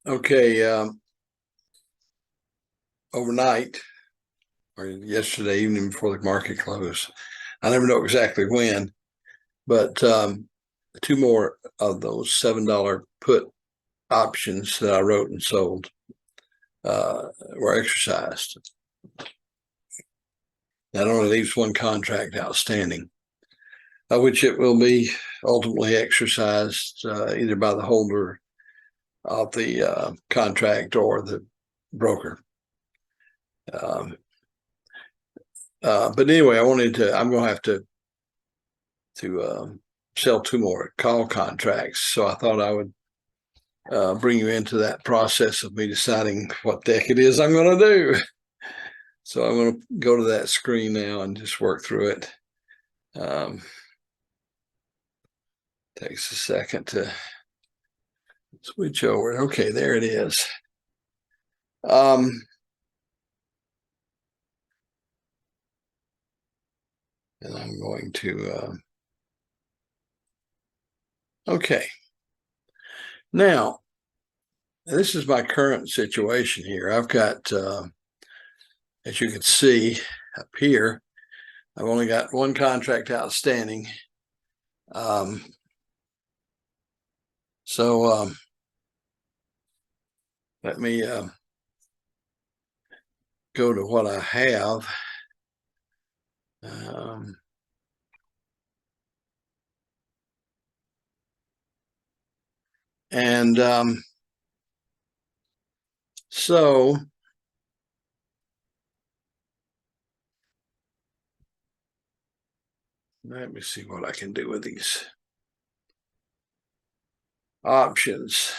Okay, overnight or yesterday evening before the market closed, I never know exactly when, but two more of those $7 put options that I wrote and sold were exercised. That only leaves one contract outstanding, which it will be ultimately exercised either by the holder of the contract or the broker. But anyway, I'm going to have to sell two more call contracts. So I thought I would bring you into that process of me deciding what deck it is I'm going to do. So I'm going to go to that screen now and just work through it. Takes a second to switch over. Okay, there it is. And I'm going to, okay. Now, this is my current situation here. I've got, as you can see up here, I've only got one contract outstanding. So let me go to what I have. So let me see what I can do with these options.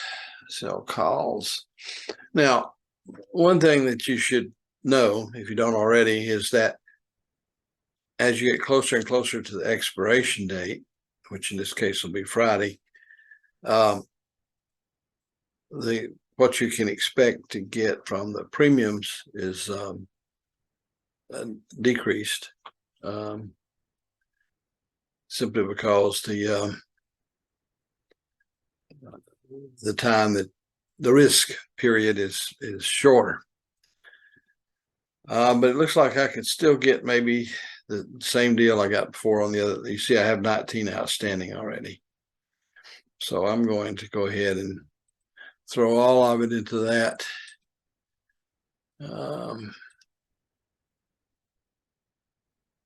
Sell calls. Now, one thing that you should know, if you don't already, is that as you get closer and closer to the expiration date, which in this case will be Friday, what you can expect to get from the premiums is decreased, simply because the time that the risk period is shorter. But it looks like I could still get maybe the same deal I got before on the other. You see, I have 19 outstanding already. So I'm going to go ahead and throw all of it into that.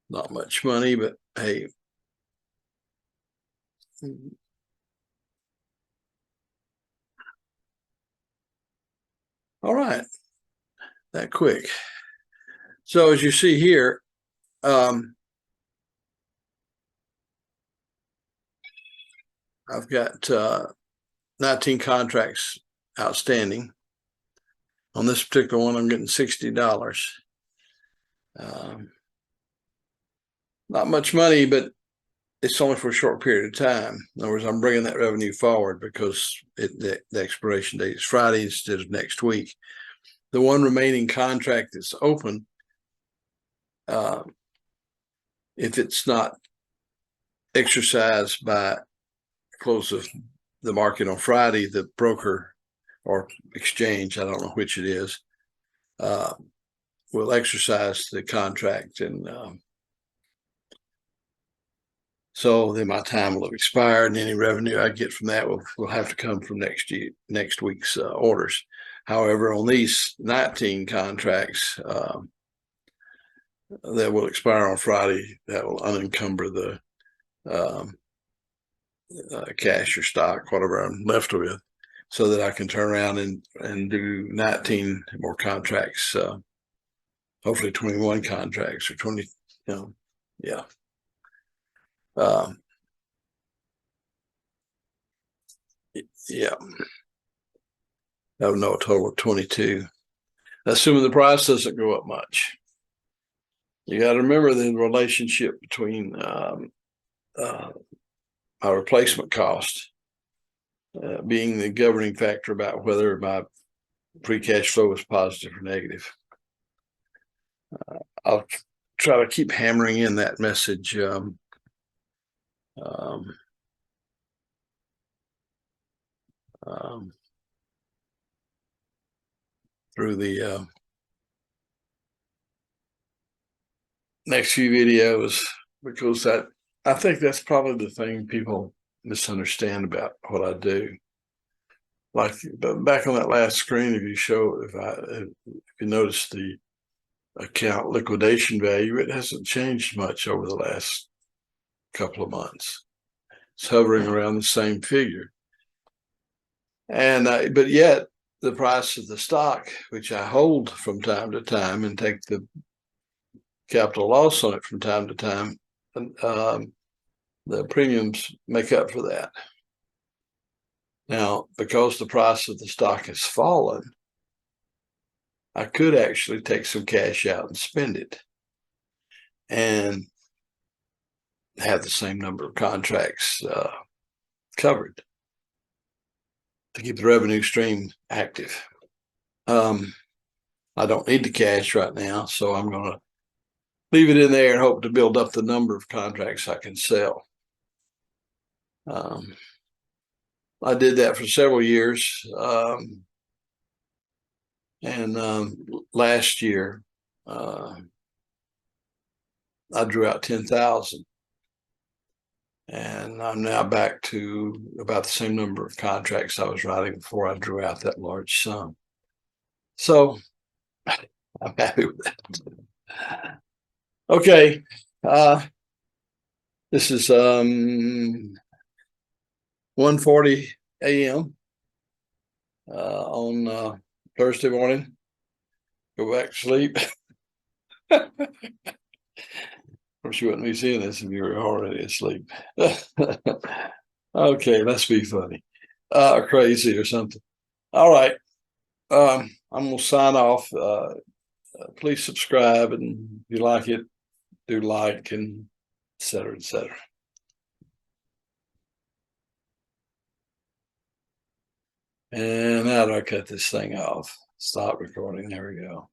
Not much money, but hey. All right, that quick. So as you see here, I've got 19 contracts outstanding. On this particular one, I'm getting $60. Not much money, but it's only for a short period of time. In other words, I'm bringing that revenue forward because the expiration date is Friday instead of next week. The one remaining contract that's open, if it's not exercised by close of the market on Friday, the broker or exchange, I don't know which it is, will exercise the contract, and so then my time will have expired, and any revenue I get from that will have to come from next week's orders. However, on these 19 contracts that will expire on Friday, that will unencumber the cash or stock, whatever I'm left with, so that I can turn around and do 19 more contracts, hopefully 21 contracts or 20, yeah. Yeah. I would know a total of 22, assuming the price doesn't go up much. You got to remember the relationship between my replacement cost being the governing factor about whether my free cash flow is positive or negative. I'll try to keep hammering in that message. through the next few videos, because I think that's probably the thing people misunderstand about what I do. Like back on that last screen, if you notice the account liquidation value, it hasn't changed much over the last couple of months. It's hovering around the same figure. And but yet the price of the stock, which I hold from time to time and take the capital loss on it from time to time, the premiums make up for that. Now, because the price of the stock has fallen, I could actually take some cash out and spend it and have the same number of contracts covered to keep the revenue stream active. I don't need the cash right now, so I'm going to leave it in there and hope to build up the number of contracts I can sell. I did that for several years. Last year, I drew out 10,000. And I'm now back to about the same number of contracts I was writing before I drew out that large sum. So I'm happy with that. Okay. This is 1:40 a.m. On Thursday morning. Go back to sleep. Of course, you wouldn't be seeing this if you were already asleep. Okay, let's be funny. Crazy or something. All right. I'm going to sign off. Please subscribe, and if you like it, do like, and et cetera, et cetera. And how do I cut this thing off? Stop recording. There we go.